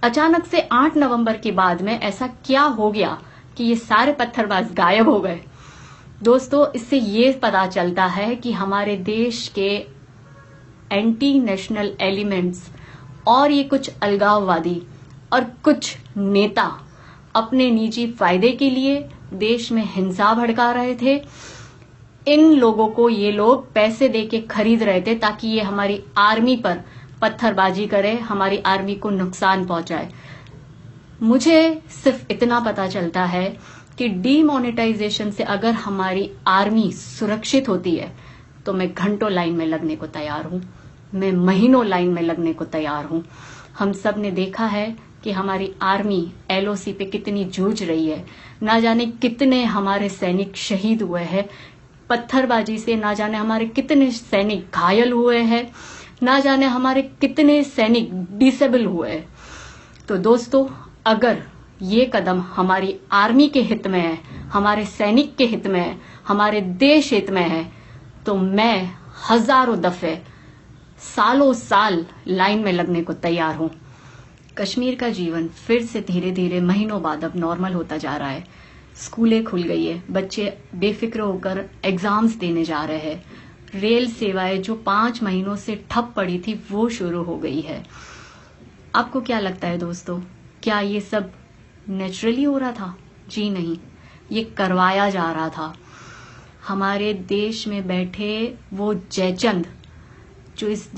अचानक से 8 नवंबर के बाद में ऐसा क्या हो गया कि ये सारे पत्थरबाज गायब हो गए। दोस्तों, इससे ये पता चलता है कि हमारे देश के एंटी नेशनल एलिमेंट्स और ये कुछ अलगाववादी और कुछ नेता अपने निजी फायदे के लिए देश में हिंसा भड़का रहे थे। इन लोगों को ये लोग पैसे देके खरीद रहे थे ताकि ये हमारी आर्मी पर पत्थरबाजी करे, हमारी आर्मी को नुकसान पहुंचाए। मुझे सिर्फ इतना पता चलता है कि डीमोनेटाइजेशन से अगर हमारी आर्मी सुरक्षित होती है तो मैं घंटों लाइन में लगने को तैयार हूं, मैं महीनों लाइन में लगने को तैयार हूं। हम सब ने देखा है कि हमारी आर्मी एलओसी पे कितनी जूझ रही है। ना जाने कितने हमारे सैनिक शहीद हुए हैं पत्थरबाजी से, ना जाने हमारे कितने सैनिक घायल हुए हैं, ना जाने हमारे कितने सैनिक डिसेबल हुए हैं। तो दोस्तों, अगर ये कदम हमारी आर्मी के हित में है, हमारे सैनिक के हित में है, हमारे देश हित में है, तो मैं हजारों दफे सालों साल लाइन में लगने को तैयार हूं। कश्मीर का जीवन फिर से धीरे धीरे महीनों बाद अब नॉर्मल होता जा रहा है। स्कूलें खुल गई है, बच्चे बेफिक्र होकर एग्जाम्स देने जा रहे हैं। रेल सेवाएं जो 5 महीनों से ठप पड़ी थी वो शुरू हो गई है। आपको क्या लगता है दोस्तों, क्या ये सब नेचुरली हो रहा था? जी नहीं, ये करवाया जा रहा था। हमारे देश में बैठे वो जयचंद जो इस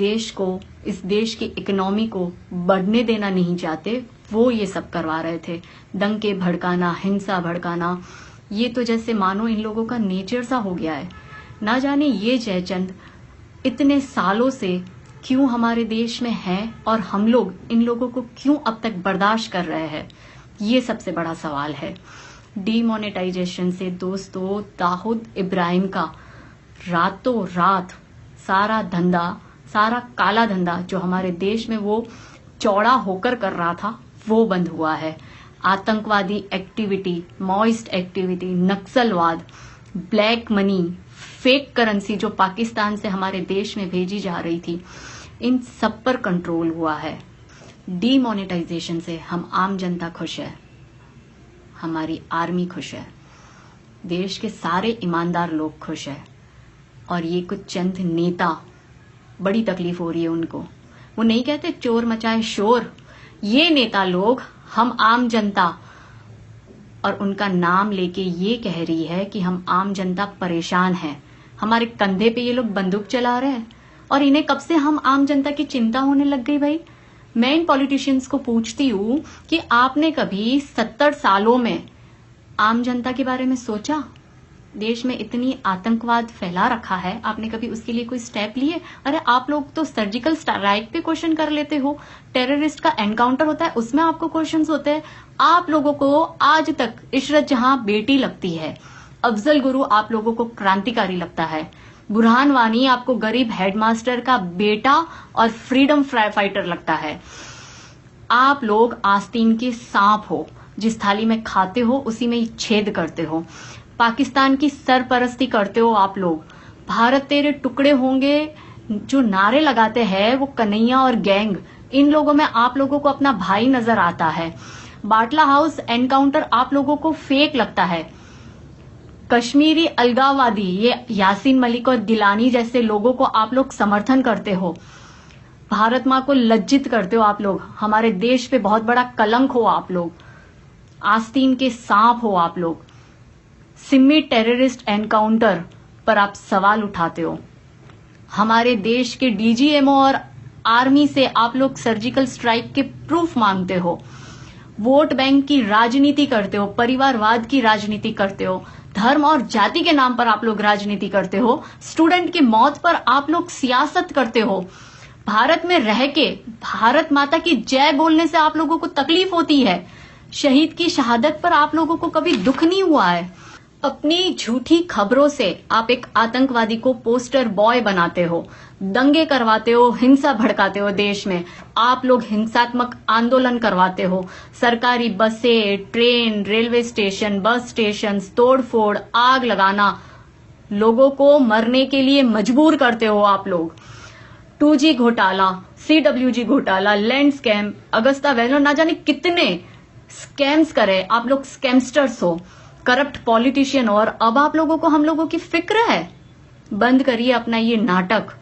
देश की इकोनॉमी को बढ़ने देना नहीं चाहते, वो ये सब करवा रहे थे। दंगे भड़काना, हिंसा भड़काना, ये तो जैसे मानो इन लोगों का नेचर सा हो गया है। ना जाने ये जयचंद इतने सालों से क्यों हमारे देश में है और हम लोग इन लोगों को क्यों अब तक बर्दाश्त कर रहे हैं, ये सबसे बड़ा सवाल है। डीमोनेटाइजेशन से दोस्तों दाऊद इब्राहिम का रातों रात सारा धंधा, सारा काला धंधा जो हमारे देश में वो चौड़ा होकर कर रहा था वो बंद हुआ है। आतंकवादी एक्टिविटी, मॉइस्ट एक्टिविटी, नक्सलवाद, ब्लैक मनी, फेक करेंसी जो पाकिस्तान से हमारे देश में भेजी जा रही थी, इन सब पर कंट्रोल हुआ है। डीमोनेटाइजेशन से हम आम जनता खुश है, हमारी आर्मी खुश है, देश के सारे ईमानदार लोग खुश है, और ये कुछ चंद नेता बड़ी तकलीफ हो रही है उनको। वो नहीं कहते चोर मचाए शोर, ये नेता लोग हम आम जनता और उनका नाम लेके ये कह रही है कि हम आम जनता परेशान हैं। हमारे कंधे पे ये लोग बंदूक चला रहे हैं और इन्हें कब से हम आम जनता की चिंता होने लग गई भाई। मैं इन पॉलिटिशियंस को पूछती हूँ कि आपने कभी 70 सालों में आम जनता के बारे में सोचा? देश में इतनी आतंकवाद फैला रखा है, आपने कभी उसके लिए कोई स्टेप लिए? अरे आप लोग तो सर्जिकल स्ट्राइक पे क्वेश्चन कर लेते हो, टेररिस्ट का एनकाउंटर होता है उसमें आपको क्वेश्चंस होते हैं। आप लोगों को आज तक इशरत जहां बेटी लगती है, अफजल गुरु आप लोगों को क्रांतिकारी लगता है, बुरहान वानी आपको गरीब हेडमास्टर का बेटा और फ्रीडम फाइटर लगता है। आप लोग आस्तीन के सांप हो, जिस थाली में खाते हो उसी में ही छेद करते हो। पाकिस्तान की सरपरस्ती करते हो आप लोग। भारत तेरे टुकड़े होंगे जो नारे लगाते हैं वो कन्हैया और गैंग, इन लोगों में आप लोगों को अपना भाई नजर आता है। बाटला हाउस एनकाउंटर आप लोगों को फेक लगता है। कश्मीरी अलगाववादी, ये यासीन मलिक और गिलानी जैसे लोगों को आप लोग समर्थन करते हो। भारत मां को लज्जित करते हो आप लोग। हमारे देश पे बहुत बड़ा कलंक हो आप लोग। आस्तीन के सांप हो आप लोग। सिम्मी टेररिस्ट एनकाउंटर पर आप सवाल उठाते हो। हमारे देश के डीजीएमओ और आर्मी से आप लोग सर्जिकल स्ट्राइक के प्रूफ मांगते हो। वोट बैंक की राजनीति करते हो, परिवारवाद की राजनीति करते हो, धर्म और जाति के नाम पर आप लोग राजनीति करते हो। स्टूडेंट की मौत पर आप लोग सियासत करते हो। भारत में रह के भारत माता की जय बोलने से आप लोगों को तकलीफ होती है। शहीद की शहादत पर आप लोगों को कभी दुख नहीं हुआ है। अपनी झूठी खबरों से आप एक आतंकवादी को पोस्टर बॉय बनाते हो, दंगे करवाते हो, हिंसा भड़काते हो। देश में आप लोग हिंसात्मक आंदोलन करवाते हो। सरकारी बसें, train, railway station, bus station तोड़फोड़, आग लगाना, लोगों को मरने के लिए मजबूर करते हो आप लोग। 2G घोटाला, CWG घोटाला, लैंड स्कैम, अगस्ता वैली, ना जाने कितने स्कैम्स करे। आप लोग स्कैमस्टर्स हो, करप्ट पॉलिटिशियन हो, और अब आप लोगों को हम लोगों की फिक्र है। बंद करिए अपना ये नाटक।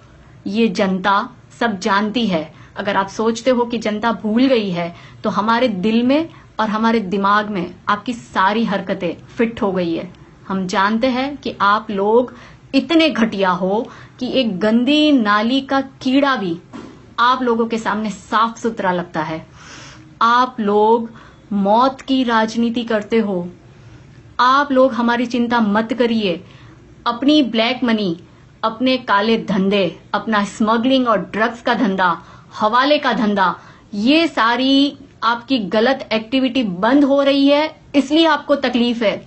ये जनता सब जानती है। अगर आप सोचते हो कि जनता भूल गई है, तो हमारे दिल में और हमारे दिमाग में आपकी सारी हरकतें फिट हो गई है। हम जानते हैं कि आप लोग इतने घटिया हो कि एक गंदी नाली का कीड़ा भी आप लोगों के सामने साफ सुथरा लगता है। आप लोग मौत की राजनीति करते हो। आप लोग हमारी चिंता मत करिए। अपनी ब्लैक मनी, अपने काले धंधे, अपना स्मगलिंग और ड्रग्स का धंधा, हवाले का धंधा, ये सारी आपकी गलत एक्टिविटी बंद हो रही है, इसलिए आपको तकलीफ है।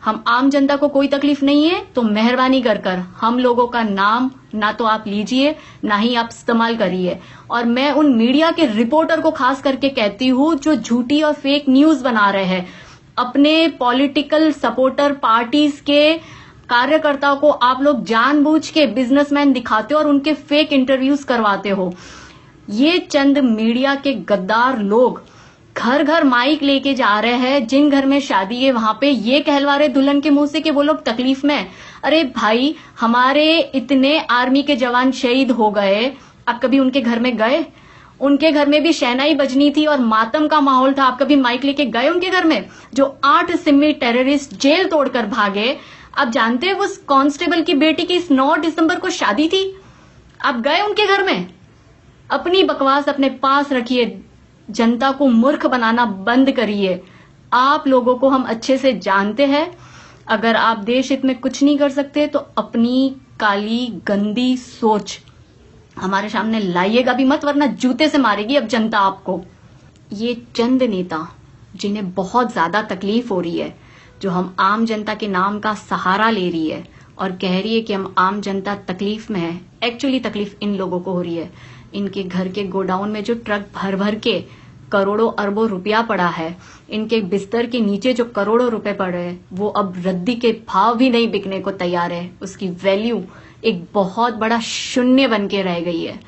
हम आम जनता को कोई तकलीफ नहीं है, तो मेहरबानी कर हम लोगों का नाम ना तो आप लीजिए, ना ही आप इस्तेमाल करिए। और मैं उन मीडिया के रिपोर्टर को खास करके कहती हूं जो झूठी और फेक न्यूज बना रहे हैं। अपने पॉलिटिकल सपोर्टर पार्टीज के कार्यकर्ताओं को आप लोग जानबूझ के बिजनेसमैन दिखाते हो और उनके फेक इंटरव्यूज करवाते हो। ये चंद मीडिया के गद्दार लोग घर घर माइक लेके जा रहे हैं। जिन घर में शादी है वहां पे ये कहलवा रहे दुल्हन के मुंह से कि वो लोग तकलीफ में। अरे भाई, हमारे इतने आर्मी के जवान शहीद हो गए, आप कभी उनके घर में गए? उनके घर में भी शहनाई बजनी थी और मातम का माहौल था। आप कभी माइक लेके गए उनके घर में? जो 8 सिमी टेररिस्ट जेल तोड़कर भागे, आप जानते हैं उस कांस्टेबल की बेटी की इस 9 दिसंबर को शादी थी। आप गए उनके घर में? अपनी बकवास अपने पास रखिए। जनता को मूर्ख बनाना बंद करिए। आप लोगों को हम अच्छे से जानते हैं। अगर आप देश हित में कुछ नहीं कर सकते तो अपनी काली गंदी सोच हमारे सामने लाइएगा भी मत, वरना जूते से मारेगी अब जनता आपको। ये चंद नेता जिन्हें बहुत ज्यादा तकलीफ हो रही है, जो हम आम जनता के नाम का सहारा ले रही है और कह रही है कि हम आम जनता तकलीफ में है, एक्चुअली तकलीफ इन लोगों को हो रही है। इनके घर के गोडाउन में जो ट्रक भर भर के करोड़ों अरबों रुपया पड़ा है, इनके बिस्तर के नीचे जो करोड़ों रुपए पड़े हैं, वो अब रद्दी के भाव भी नहीं बिकने को तैयार है। उसकी वैल्यू एक बहुत बड़ा शून्य बन के रह गई है।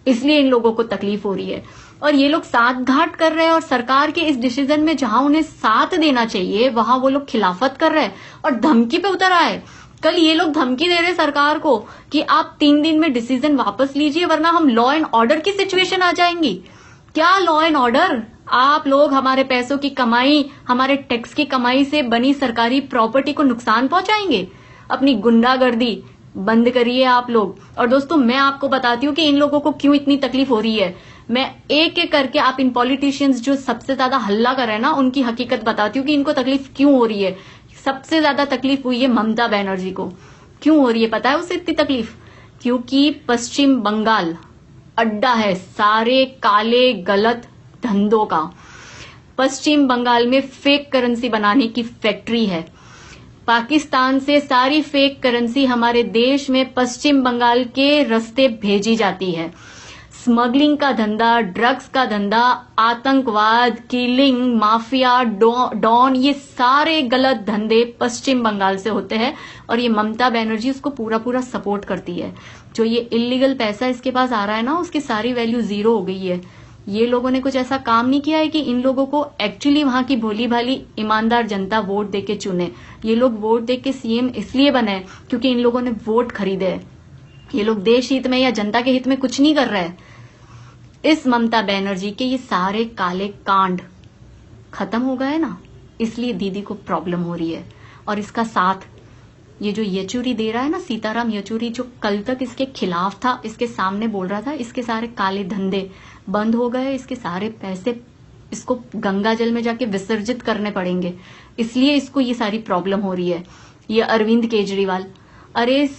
इसलिए इन लोगों को तकलीफ हो रही है और ये लोग साथ घाट कर रहे हैं। और सरकार के इस डिसीजन में जहां उन्हें साथ देना चाहिए, वहां वो लोग खिलाफत कर रहे हैं और धमकी पे उतर आए। कल ये लोग धमकी दे रहे सरकार को कि आप 3 दिन में डिसीजन वापस लीजिए, वरना हम लॉ एंड ऑर्डर की सिचुएशन आ जाएंगी। क्या लॉ एंड ऑर्डर? आप लोग हमारे पैसों की कमाई, हमारे टैक्स की कमाई से बनी सरकारी प्रॉपर्टी को नुकसान पहुंचाएंगे। अपनी गुंडागर्दी बंद करिए आप लोग। और दोस्तों, मैं आपको बताती हूँ कि इन लोगों को क्यों इतनी तकलीफ हो रही है। मैं एक एक करके आप इन पॉलिटिशियंस जो सबसे ज्यादा हल्ला कर रहे हैं ना, उनकी हकीकत बताती हूँ कि इनको तकलीफ क्यों हो रही है। सबसे ज्यादा तकलीफ हुई है ममता बनर्जी को। क्यों हो रही है पता है उसे इतनी तकलीफ? क्योंकि पश्चिम बंगाल अड्डा है सारे काले गलत धंधों का। पश्चिम बंगाल में फेक करेंसी बनाने की फैक्ट्री है। पाकिस्तान से सारी फेक करेंसी हमारे देश में पश्चिम बंगाल के रास्ते भेजी जाती है। स्मगलिंग का धंधा, ड्रग्स का धंधा, आतंकवाद, किलिंग, माफिया, डॉन, ये सारे गलत धंधे पश्चिम बंगाल से होते हैं और ये ममता बनर्जी उसको पूरा पूरा सपोर्ट करती है। जो ये इलीगल पैसा इसके पास आ रहा है ना, उसकी सारी वैल्यू जीरो हो गई है। ये लोगों ने कुछ ऐसा काम नहीं किया है कि इन लोगों को एक्चुअली वहां की भोली भाली ईमानदार जनता वोट देके चुने। ये लोग वोट देके सीएम इसलिए बने क्योंकि इन लोगों ने वोट खरीदे है। ये लोग देश हित में या जनता के हित में कुछ नहीं कर रहे हैं। इस ममता बनर्जी के ये सारे काले कांड खत्म हो गए ना, इसलिए दीदी को प्रॉब्लम हो रही है। और इसका साथ ये जो येचुरी दे रहा है ना, सीताराम येचुरी, जो कल तक इसके खिलाफ था, इसके सामने बोल रहा था इसके सारे काले धंधे बंद हो गए, इसके सारे पैसे इसको गंगा जल में जाके विसर्जित करने पड़ेंगे, इसलिए इसको ये सारी प्रॉब्लम हो रही है। ये अरविंद केजरीवाल, अरे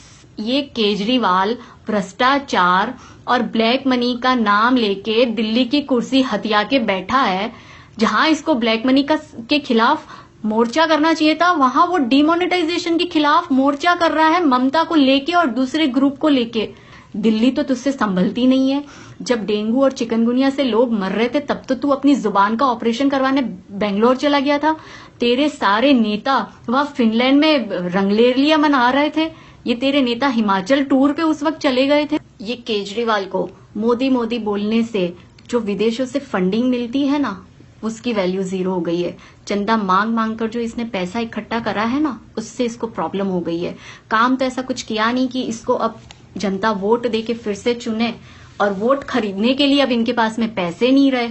ये केजरीवाल भ्रष्टाचार और ब्लैक मनी का नाम लेके दिल्ली की कुर्सी हथिया के बैठा है। जहां इसको ब्लैक मनी के खिलाफ मोर्चा करना चाहिए था, वहां वो डिमोनेटाइजेशन के खिलाफ मोर्चा कर रहा है, ममता को लेके और दूसरे ग्रुप को लेके। दिल्ली तो तुझसे संभलती नहीं है। जब डेंगू और चिकनगुनिया से लोग मर रहे थे, तब तो तू अपनी जुबान का ऑपरेशन करवाने बेंगलोर चला गया था। तेरे सारे नेता वहां फिनलैंड में रंगलेलिया मना रहे थे। ये तेरे नेता हिमाचल टूर पे उस वक्त चले गए थे। ये केजरीवाल को मोदी मोदी बोलने से जो विदेशों से फंडिंग मिलती है ना, उसकी वैल्यू जीरो हो गई है। चंदा मांग मांग कर जो इसने पैसा इकट्ठा करा है ना, उससे इसको प्रॉब्लम हो गई है। काम तो ऐसा कुछ किया नहीं कि इसको अब जनता वोट दे के फिर से चुने, और वोट खरीदने के लिए अब इनके पास में पैसे नहीं रहे,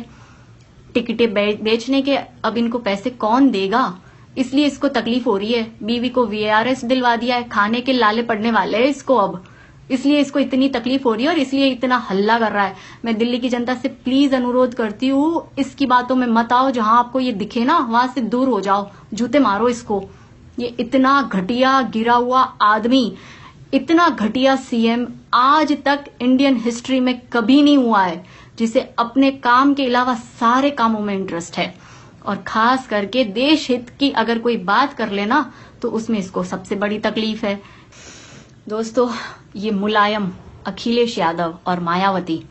टिकटें बेचने के अब इनको पैसे कौन देगा, इसलिए इसको तकलीफ हो रही है। बीवी को VARS दिलवा दिया है, खाने के लाले पड़ने वाले हैं इसको अब, इसलिए इसको इतनी तकलीफ हो रही है और इसलिए इतना हल्ला कर रहा है। मैं दिल्ली की जनता से प्लीज अनुरोध करती हूँ, इसकी बातों में मत आओ। जहां आपको ये दिखे ना, वहां से दूर हो जाओ, जूते मारो इसको। ये इतना घटिया गिरा हुआ आदमी, इतना घटिया CM आज तक इंडियन हिस्ट्री में कभी नहीं हुआ है, जिसे अपने काम के अलावा सारे कामों में इंटरेस्ट है, और खास करके देश हित की अगर कोई बात कर लेना तो उसमें इसको सबसे बड़ी तकलीफ है। दोस्तों, ये मुलायम, अखिलेश यादव और मायावती,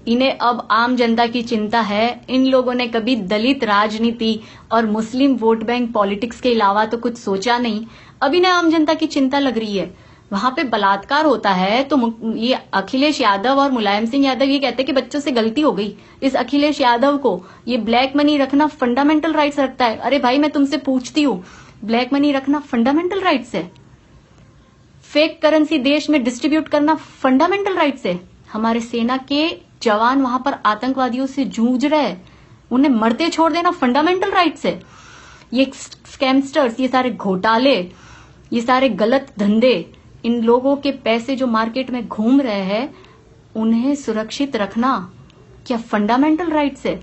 इन्हें अब आम जनता की चिंता है। इन लोगों ने कभी दलित राजनीति और मुस्लिम वोट बैंक पॉलिटिक्स के अलावा तो कुछ सोचा नहीं। अब इन्हें आम जनता की चिंता लग रही है। वहां पे बलात्कार होता है तो ये अखिलेश यादव और मुलायम सिंह यादव ये कहते हैं कि बच्चों से गलती हो गई। इस अखिलेश यादव को ये ब्लैक मनी रखना फंडामेंटल राइट्स रखता है। अरे भाई, मैं तुमसे पूछती हूँ, ब्लैक मनी रखना फंडामेंटल राइट्स है? फेक करेंसी देश में डिस्ट्रीब्यूट करना फंडामेंटल राइट्स है? हमारे सेना के जवान वहां पर आतंकवादियों से जूझ रहे हैं, उन्हें मरते छोड़ देना फंडामेंटल राइट्स है? ये स्कैमस्टर्स, ये सारे घोटाले, ये सारे गलत धंधे, इन लोगों के पैसे जो मार्केट में घूम रहे हैं, उन्हें सुरक्षित रखना क्या फंडामेंटल राइट्स है?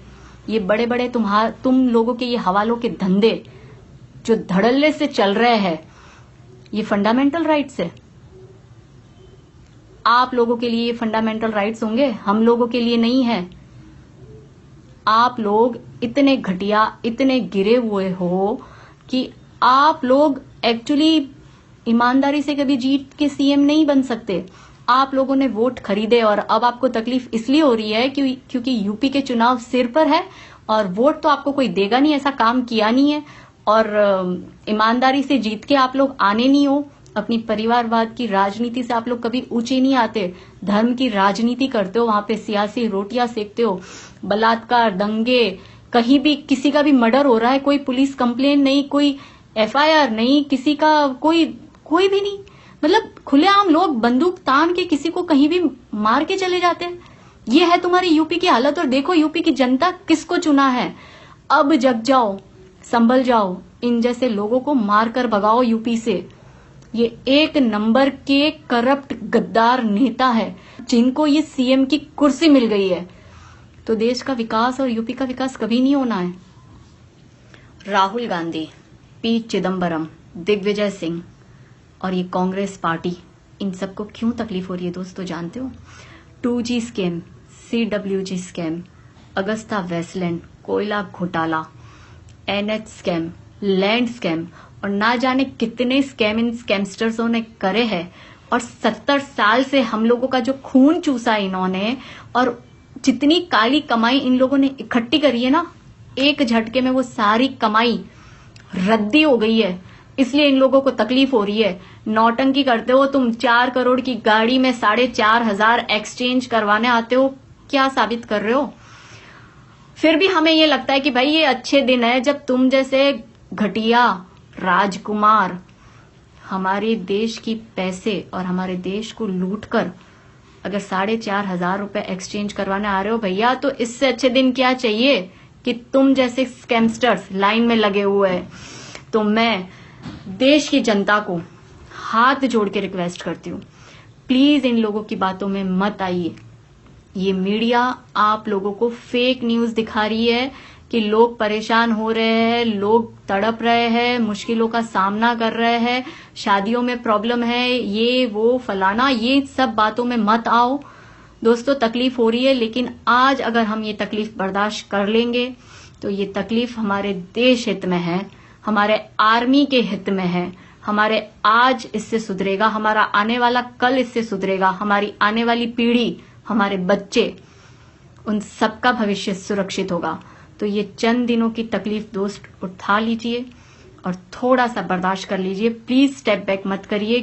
ये बड़े बड़े तुम लोगों के ये हवालों के धंधे जो धड़ल्ले से चल रहे हैं, ये फंडामेंटल राइट्स है? आप लोगों के लिए ये फंडामेंटल राइट्स होंगे, हम लोगों के लिए नहीं है। आप लोग इतने घटिया, इतने गिरे हुए हो कि आप लोग एक्चुअली ईमानदारी से कभी जीत के CM नहीं बन सकते। आप लोगों ने वोट खरीदे और अब आपको तकलीफ इसलिए हो रही है क्योंकि यूपी के चुनाव सिर पर है और वोट तो आपको कोई देगा नहीं, ऐसा काम किया नहीं है, और ईमानदारी से जीत के आप लोग आने नहीं हो। अपनी परिवारवाद की राजनीति से आप लोग कभी ऊंचे नहीं आते, धर्म की राजनीति करते हो, वहां पे सियासी रोटियां सेकते हो। बलात्कार, दंगे, कहीं भी किसी का भी मर्डर हो रहा है, कोई पुलिस कंप्लेन नहीं, कोई FIR नहीं, किसी का कोई भी नहीं, मतलब खुलेआम लोग बंदूक तान के किसी को कहीं भी मार के चले जाते हैं। ये है तुम्हारी यूपी की हालत, और देखो यूपी की जनता किसको चुना है। अब जग जाओ, संभल जाओ, इन जैसे लोगों को मारकर भगाओ यूपी से। ये एक नंबर के करप्ट गद्दार नेता है, जिनको ये CM की कुर्सी मिल गई है, तो देश का विकास और यूपी का विकास कभी नहीं होना है। राहुल गांधी, P चिदम्बरम, दिग्विजय सिंह और ये कांग्रेस पार्टी, इन सबको क्यों तकलीफ हो रही है दोस्तों, जानते हो? 2G scam, CWG scam, Agusta Westland कोयला घोटाला, NH स्कैम, लैंड स्कैम, और ना जाने कितने स्कैम इन स्कैमस्टर्सों ने करे हैं। और 70 साल से हम लोगों का जो खून चूसा इन्होंने, और जितनी काली कमाई इन लोगों ने इकट्ठी करी है ना, एक झटके में वो सारी कमाई रद्दी हो गई है। इसलिए इन लोगों को तकलीफ हो रही है। नौटंकी करते हो तुम, 4 करोड़ की गाड़ी में 4,500 एक्सचेंज करवाने आते हो, क्या साबित कर रहे हो? फिर भी हमें ये लगता है कि भाई ये अच्छे दिन है जब तुम जैसे घटिया राजकुमार हमारे देश की पैसे और हमारे देश को लूटकर अगर 4,500 रुपए एक्सचेंज करवाने आ रहे हो भैया, तो इससे अच्छे दिन क्या चाहिए कि तुम जैसे स्कैमस्टर्स लाइन में लगे हुए हैं। तो मैं देश की जनता को हाथ जोड़ के रिक्वेस्ट करती हूँ, प्लीज इन लोगों की बातों में मत आइए। ये मीडिया आप लोगों को फेक न्यूज दिखा रही है कि लोग परेशान हो रहे हैं, लोग तड़प रहे हैं, मुश्किलों का सामना कर रहे हैं, शादियों में प्रॉब्लम है, ये वो फलाना, ये सब बातों में मत आओ दोस्तों। तकलीफ हो रही है, लेकिन आज अगर हम ये तकलीफ बर्दाश्त कर लेंगे तो ये तकलीफ हमारे देश हित में है, हमारे आर्मी के हित में है। हमारे आज इससे सुधरेगा, हमारा आने वाला कल इससे सुधरेगा, हमारी आने वाली पीढ़ी, हमारे बच्चे, उन सबका भविष्य सुरक्षित होगा। तो ये चंद दिनों की तकलीफ दोस्त उठा लीजिए और थोड़ा सा बर्दाश्त कर लीजिए, प्लीज स्टेप बैक मत करिए।